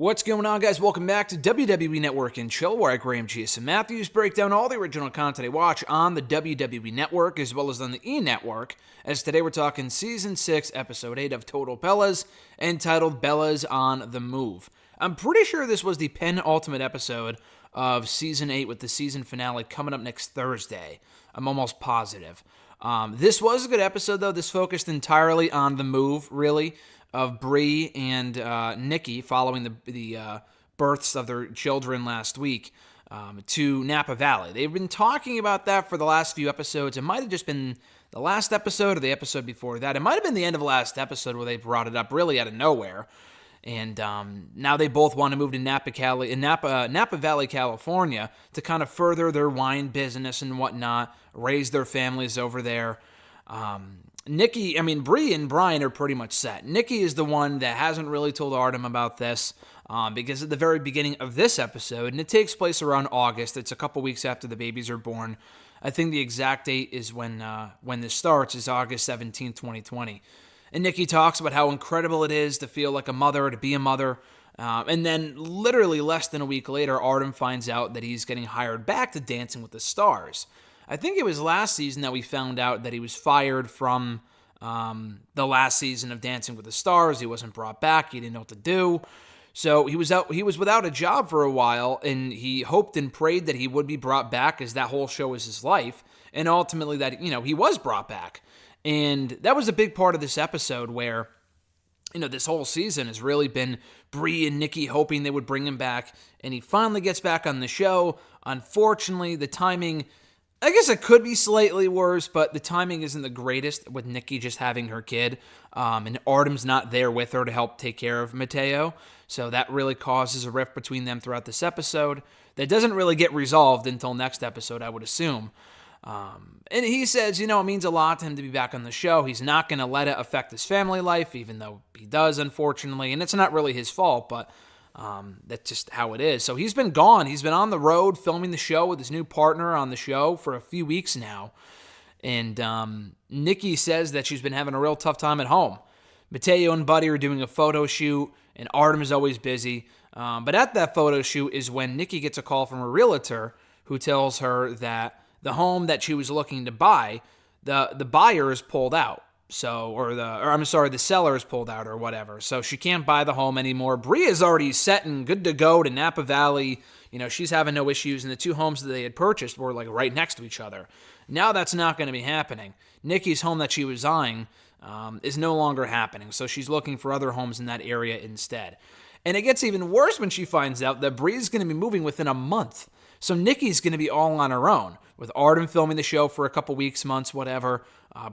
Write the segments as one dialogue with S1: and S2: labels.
S1: What's going on, guys? Welcome back to WWE Network and Chill, where I, Graham Jason Matthews, break down all the original content I watch on the WWE Network as well as on the E! Network, as today we're talking Season 6, Episode 8 of Total Bellas, entitled Bellas on the Move. I'm pretty sure this was the penultimate episode of Season 8 with the season finale coming up next Thursday. I'm almost positive. This was a good episode, though. This focused entirely on the move, really, of Brie and Nikki following the births of their children last week to Napa Valley. They've been talking about that for the last few episodes. It might have just been the last episode or the episode before that. It might have been the end of the last episode where they brought it up really out of nowhere. And now they both want to move to Napa Valley, California to kind of further their wine business and whatnot, raise their families over there. Brie and Brian are pretty much set. Nikki is the one that hasn't really told Artem about this because at the very beginning of this episode, and it takes place around August, it's a couple weeks after the babies are born. I think the exact date is when this starts is August 17th, 2020. And Nikki talks about how incredible it is to feel like a mother, to be a mother. And then literally less than a week later, Artem finds out that he's getting hired back to Dancing with the Stars. I think it was last season that we found out that he was fired from the last season of Dancing with the Stars. He wasn't brought back. He didn't know what to do. So he was without a job for a while, and he hoped and prayed that he would be brought back, as that whole show is his life. And ultimately that, he was brought back. And that was a big part of this episode where, this whole season has really been Brie and Nikki hoping they would bring him back. And he finally gets back on the show. Unfortunately, the timing, I guess it could be slightly worse, but the timing isn't the greatest with Nikki just having her kid. And Artem's not there with her to help take care of Mateo. So that really causes a rift between them throughout this episode that doesn't really get resolved until next episode, I would assume. And he says, it means a lot to him to be back on the show. He's not going to let it affect his family life, even though he does, unfortunately. And it's not really his fault, but that's just how it is. So he's been gone. He's been on the road filming the show with his new partner on the show for a few weeks now. And Nikki says that she's been having a real tough time at home. Mateo and Buddy are doing a photo shoot, and Artem is always busy. But at that photo shoot is when Nikki gets a call from a realtor who tells her that the home that she was looking to buy, the buyer is pulled out. The seller is pulled out or whatever. So she can't buy the home anymore. Brie is already set and good to go to Napa Valley. She's having no issues. And the two homes that they had purchased were like right next to each other. Now that's not going to be happening. Nikki's home that she was eyeing is no longer happening. So she's looking for other homes in that area instead. And it gets even worse when she finds out that Brie's going to be moving within a month. So Nikki's going to be all on her own, with Artem filming the show for a couple weeks, months, whatever.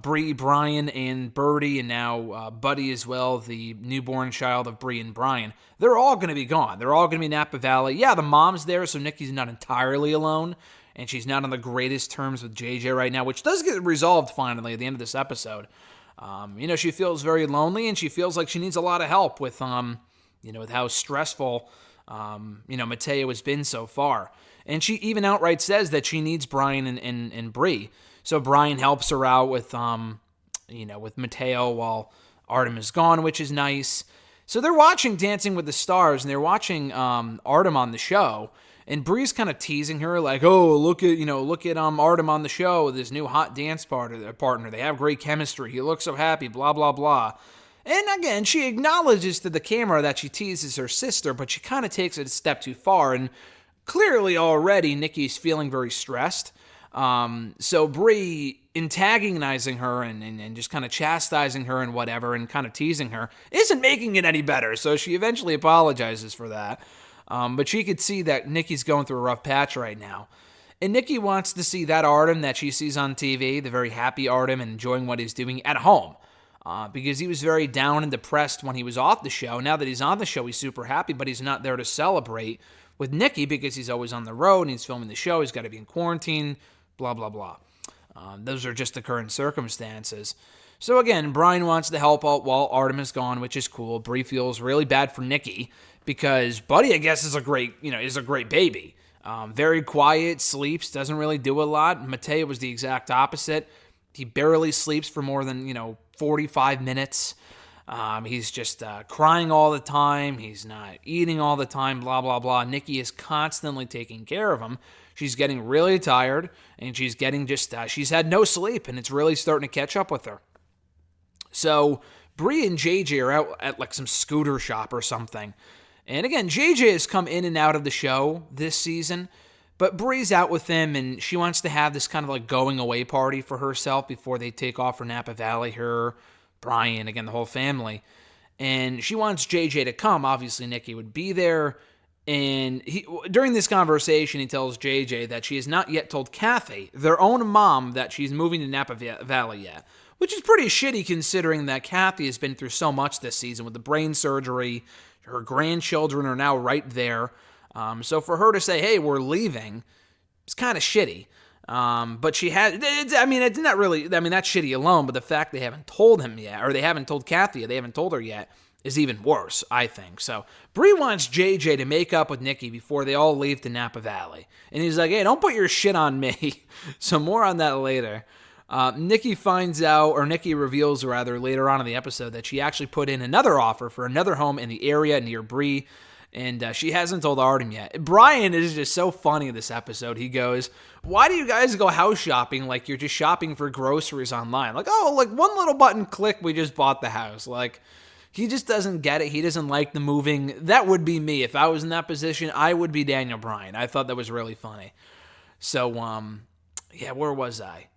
S1: Brie, Brian, and Birdie, and now Buddy as well, the newborn child of Brie and Brian. They're all going to be gone. They're all going to be in Napa Valley. Yeah, the mom's there, so Nikki's not entirely alone, and she's not on the greatest terms with JJ right now, which does get resolved finally at the end of this episode. She feels very lonely, and she feels like she needs a lot of help with, with how stressful, Mateo has been so far. And she even outright says that she needs Brian and Brie. So Brian helps her out with, with Mateo while Artem is gone, which is nice. So they're watching Dancing with the Stars, and they're watching Artem on the show. And Brie's kind of teasing her, like, "Oh, look at Artem on the show, this new hot dance partner. They have great chemistry. He looks so happy. Blah blah blah." And again, she acknowledges to the camera that she teases her sister, but she kind of takes it a step too far. And clearly already Nikki's feeling very stressed. So Brie antagonizing her and just kind of chastising her and whatever and kind of teasing her isn't making it any better. So she eventually apologizes for that. But she could see that Nikki's going through a rough patch right now. And Nikki wants to see that Artem that she sees on TV, the very happy Artem and enjoying what he's doing at home. Because he was very down and depressed when he was off the show. Now that he's on the show, he's super happy, but he's not there to celebrate with Nikki because he's always on the road and he's filming the show. He's got to be in quarantine, blah, blah, blah. Those are just the current circumstances. So again, Brian wants to help out while Artem is gone, which is cool. Brie feels really bad for Nikki because Buddy, I guess, is a great baby. Very quiet, sleeps, doesn't really do a lot. Mateo was the exact opposite. He barely sleeps for more than, 45 minutes. He's just crying all the time. He's not eating all the time, blah, blah, blah. Nikki is constantly taking care of him. She's getting really tired, and she's getting she's had no sleep, and it's really starting to catch up with her. So Brie and JJ are out at like some scooter shop or something. And again, JJ has come in and out of the show this season, but Brie's out with him, and she wants to have this kind of like going away party for herself before they take off for Napa Valley, her, Brian, again, the whole family. And she wants JJ to come. Obviously, Nikki would be there. And during this conversation, he tells JJ that she has not yet told Kathy, their own mom, that she's moving to Napa Valley yet. Which is pretty shitty considering that Kathy has been through so much this season with the brain surgery. Her grandchildren are now right there. So for her to say, hey, we're leaving, it's kind of shitty. But she had, it's not really, that's shitty alone, but the fact they haven't told him yet, or they haven't told Kathy, they haven't told her yet, is even worse, I think. So Brie wants JJ to make up with Nikki before they all leave to Napa Valley. And he's like, hey, don't put your shit on me. So more on that later. Nikki reveals later on in the episode that she actually put in another offer for another home in the area near Brie, and she hasn't told Artem yet. Brian is just so funny in this episode. He goes, why do you guys go house shopping like you're just shopping for groceries online? Like, oh, like one little button click, we just bought the house. Like, he just doesn't get it. He doesn't like the moving. That would be me. If I was in that position, I would be Daniel Bryan. I thought that was really funny. So, where was I?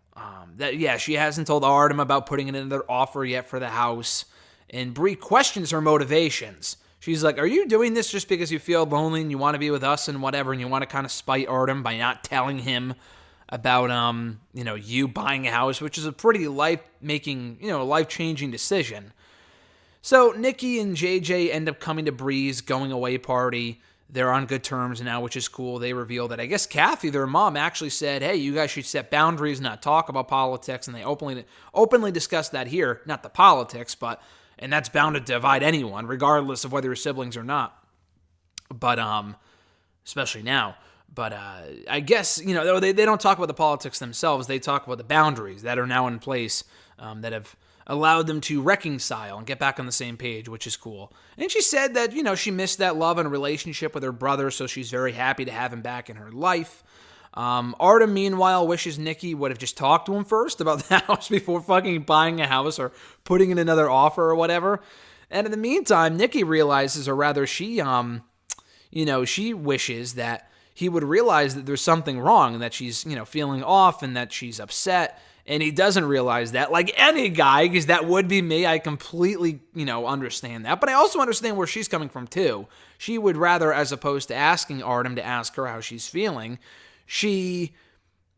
S1: She hasn't told Artem about putting in another offer yet for the house. And Brie questions her motivations. She's like, are you doing this just because you feel lonely and you want to be with us and whatever, and you want to kind of spite Artem by not telling him about, you buying a house, which is a pretty life-changing decision. So Nikki and JJ end up coming to Brie's going away party. They're on good terms now, which is cool. They reveal that I guess Kathy, their mom, actually said, hey, you guys should set boundaries, not talk about politics, and they openly discussed that here. Not the politics, and that's bound to divide anyone, regardless of whether you're siblings or not. But, especially now. But I guess, they don't talk about the politics themselves. They talk about the boundaries that are now in place that have allowed them to reconcile and get back on the same page, which is cool. And she said that, she missed that love and relationship with her brother, so she's very happy to have him back in her life. Artem, meanwhile, wishes Nikki would have just talked to him first about the house before fucking buying a house or putting in another offer or whatever. And in the meantime, Nikki realizes, or rather she wishes that he would realize that there's something wrong and that she's, feeling off and that she's upset. And he doesn't realize that, like any guy, because that would be me. I completely, understand that. But I also understand where she's coming from, too. She would rather, as opposed to asking Artem to ask her how she's feeling, she,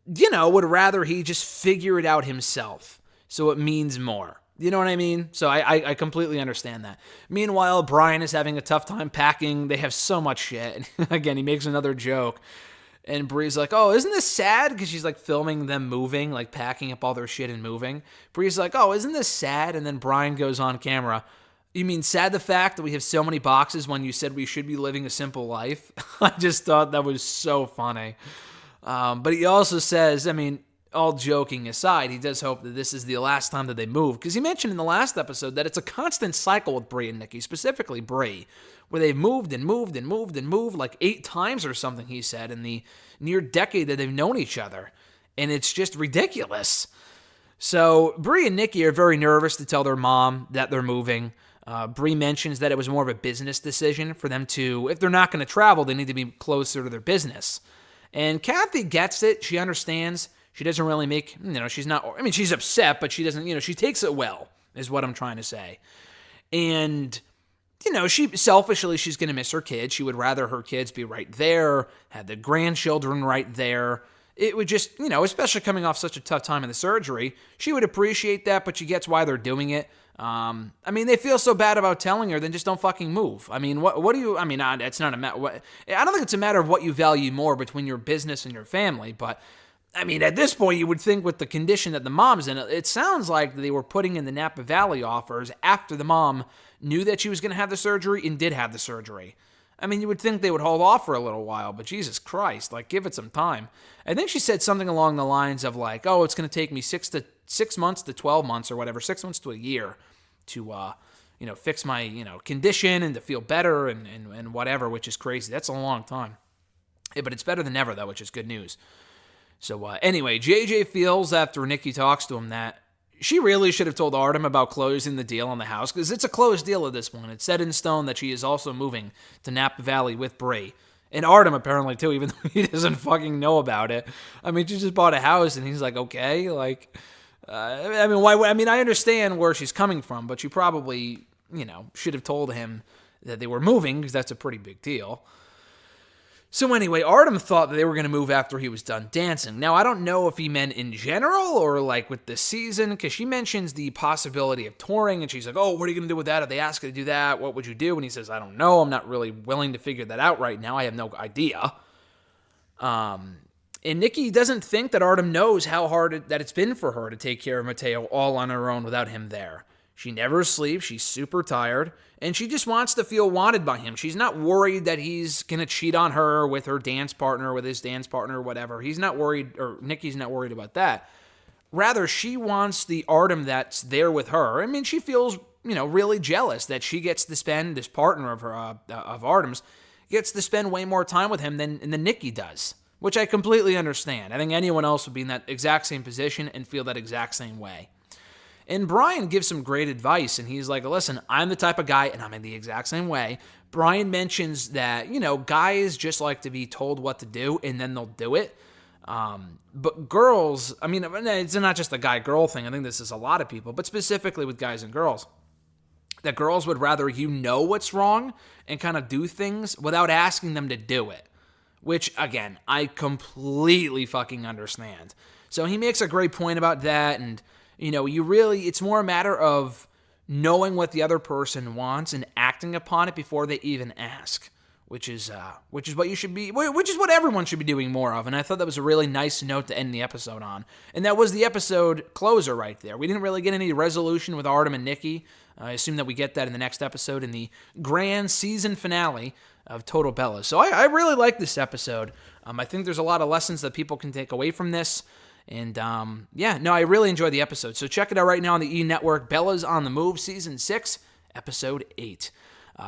S1: would rather he just figure it out himself. So it means more. You know what I mean? So I completely understand that. Meanwhile, Brian is having a tough time packing. They have so much shit. Again, he makes another joke. And Brie's like, oh, isn't this sad? Because she's like filming them moving, like packing up all their shit and moving. Brie's like, oh, isn't this sad? And then Brian goes on camera, you mean sad the fact that we have so many boxes when you said we should be living a simple life? I just thought that was so funny. But he also says, all joking aside, he does hope that this is the last time that they move. Because he mentioned in the last episode that it's a constant cycle with Brie and Nikki, specifically Brie, where they've moved and moved and moved and moved like 8 times or something, he said, in the near decade that they've known each other. And it's just ridiculous. So Brie and Nikki are very nervous to tell their mom that they're moving. Brie mentions that it was more of a business decision for them to, if they're not going to travel, they need to be closer to their business. And Kathy gets it. She understands. She doesn't really make, she's not, she's upset, but she doesn't, she takes it well, is what I'm trying to say. And, selfishly, she's going to miss her kids. She would rather her kids be right there, have the grandchildren right there. It would just, especially coming off such a tough time in the surgery, she would appreciate that, but she gets why they're doing it. They feel so bad about telling her, then just don't fucking move. What do you, it's not a matter, I don't think it's a matter of what you value more between your business and your family, but at this point, you would think with the condition that the mom's in, it sounds like they were putting in the Napa Valley offers after the mom knew that she was going to have the surgery and did have the surgery. You would think they would hold off for a little while, but Jesus Christ, give it some time. I think she said something along the lines of it's going to take me 6 months to 12 months or whatever, 6 months to a year to fix my, condition and to feel better and whatever, which is crazy. That's a long time. Yeah, but it's better than never, though, which is good news. So anyway, JJ feels after Nikki talks to him that she really should have told Artem about closing the deal on the house, because it's a closed deal at this point. It's set in stone that she is also moving to Napa Valley with Brie. And Artem apparently too, even though he doesn't fucking know about it. I mean, she just bought a house and he's like, okay, like, why? I mean, I understand where she's coming from, but she probably, should have told him that they were moving, because that's a pretty big deal. So anyway, Artem thought that they were going to move after he was done dancing. Now, I don't know if he meant in general or like with the season, because she mentions the possibility of touring, and she's like, oh, what are you going to do with that? If they ask you to do that, what would you do? And he says, I don't know. I'm not really willing to figure that out right now. I have no idea. And Nikki doesn't think that Artem knows how hard that it's been for her to take care of Mateo all on her own without him there. She never sleeps. She's super tired. And she just wants to feel wanted by him. She's not worried that he's going to cheat on her with her dance partner, with his dance partner, or whatever. He's not worried, or Nikki's not worried about that. Rather, she wants the Artem that's there with her. I mean, she feels, really jealous that she gets to spend, this partner of her, of Artem's, gets to spend way more time with him than Nikki does, which I completely understand. I think anyone else would be in that exact same position and feel that exact same way. And Brian gives some great advice, and he's like, listen, I'm the type of guy, and I'm in the exact same way. Brian mentions that, guys just like to be told what to do, and then they'll do it. But girls, I mean, it's not just a guy-girl thing. I think this is a lot of people, but specifically with guys and girls, that girls would rather what's wrong and kind of do things without asking them to do it, which, again, I completely fucking understand. So he makes a great point about that, and it's more a matter of knowing what the other person wants and acting upon it before they even ask, which is what you should be, which is what everyone should be doing more of. And I thought that was a really nice note to end the episode on. And that was the episode closer right there. We didn't really get any resolution with Artem and Nikki. I assume that we get that in the next episode in the grand season finale of Total Bellas. So I really like this episode. I think there's a lot of lessons that people can take away from this. And, I really enjoyed the episode. So check it out right now on the E! Network. Bellas on the Move, Season 6, Episode 8.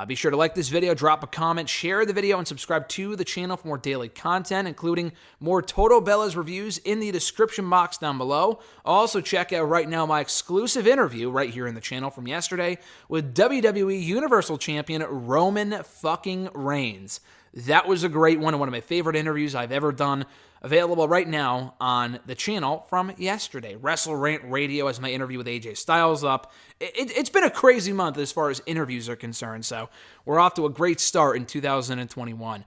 S1: Be sure to like this video, drop a comment, share the video, and subscribe to the channel for more daily content, including more Total Bellas reviews in the description box down below. Also, check out right now my exclusive interview right here in the channel from yesterday with WWE Universal Champion Roman fucking Reigns. That was a great one of my favorite interviews I've ever done. Available right now on the channel from yesterday. WrestleRant Radio has my interview with AJ Styles up. It's been a crazy month as far as interviews are concerned, so we're off to a great start in 2021.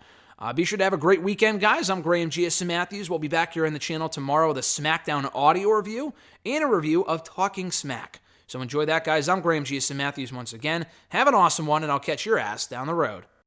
S1: Be sure to have a great weekend, guys. I'm Graham G.S. Matthews. We'll be back here on the channel tomorrow with a SmackDown audio review and a review of Talking Smack. So enjoy that, guys. I'm Graham G.S. Matthews once again. Have an awesome one, and I'll catch your ass down the road.